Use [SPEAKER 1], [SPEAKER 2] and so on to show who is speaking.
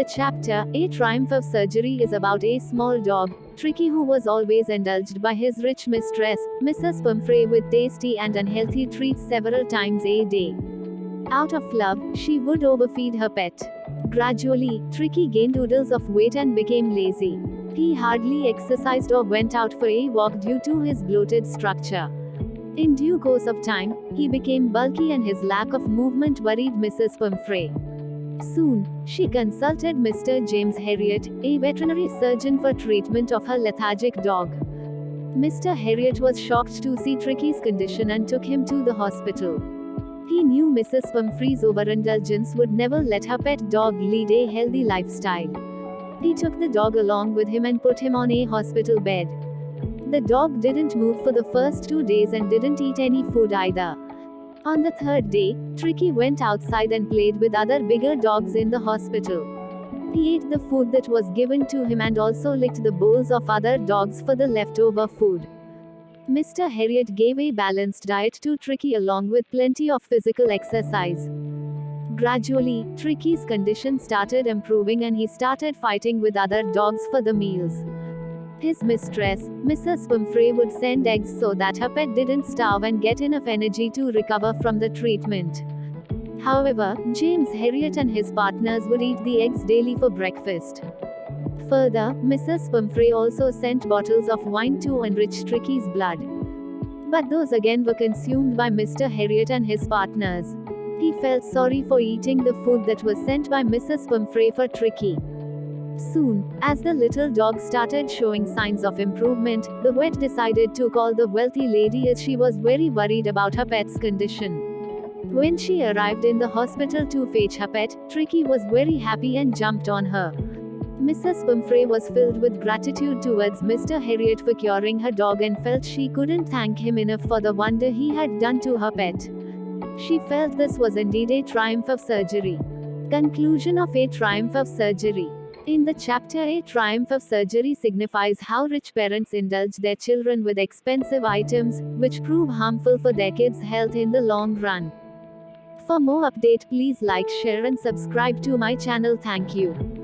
[SPEAKER 1] The chapter, A Triumph of Surgery, is about a small dog, Tricky, who was always indulged by his rich mistress, Mrs. Pumphrey, with tasty and unhealthy treats several times a day. Out of love, she would overfeed her pet. Gradually, Tricky gained oodles of weight and became lazy. He hardly exercised or went out for a walk due to his bloated structure. In due course of time, he became bulky and his lack of movement worried Mrs. Pumphrey. Soon, she consulted Mr. James Herriot, a veterinary surgeon, for treatment of her lethargic dog. Mr. Herriot was shocked to see Tricky's condition and took him to the hospital. He knew Mrs. Pumphrey's overindulgence would never let her pet dog lead a healthy lifestyle. He took the dog along with him and put him on a hospital bed. The dog didn't move for the first 2 days and didn't eat any food either. On the third day, Tricky went outside and played with other bigger dogs in the hospital. He ate the food that was given to him and also licked the bowls of other dogs for the leftover food. Mr. Herriot gave a balanced diet to Tricky along with plenty of physical exercise. Gradually, Tricky's condition started improving and he started fighting with other dogs for the meals. His mistress, Mrs. Pumphrey, would send eggs so that her pet didn't starve and get enough energy to recover from the treatment. However, James Herriot and his partners would eat the eggs daily for breakfast. Further, Mrs. Pumphrey also sent bottles of wine to enrich Tricky's blood. But those again were consumed by Mr. Herriot and his partners. He felt sorry for eating the food that was sent by Mrs. Pumphrey for Tricky. Soon, as the little dog started showing signs of improvement, the vet decided to call the wealthy lady as she was very worried about her pet's condition. When she arrived in the hospital to fetch her pet, Tricky was very happy and jumped on her. Mrs. Pumphrey was filled with gratitude towards Mr. Herriot for curing her dog and felt she couldn't thank him enough for the wonder he had done to her pet. She felt this was indeed a triumph of surgery. Conclusion of A Triumph of Surgery. In the chapter, A Triumph of Surgery signifies how rich parents indulge their children with expensive items, which prove harmful for their kids' health in the long run. For more update, please like, share and subscribe to my channel. Thank you.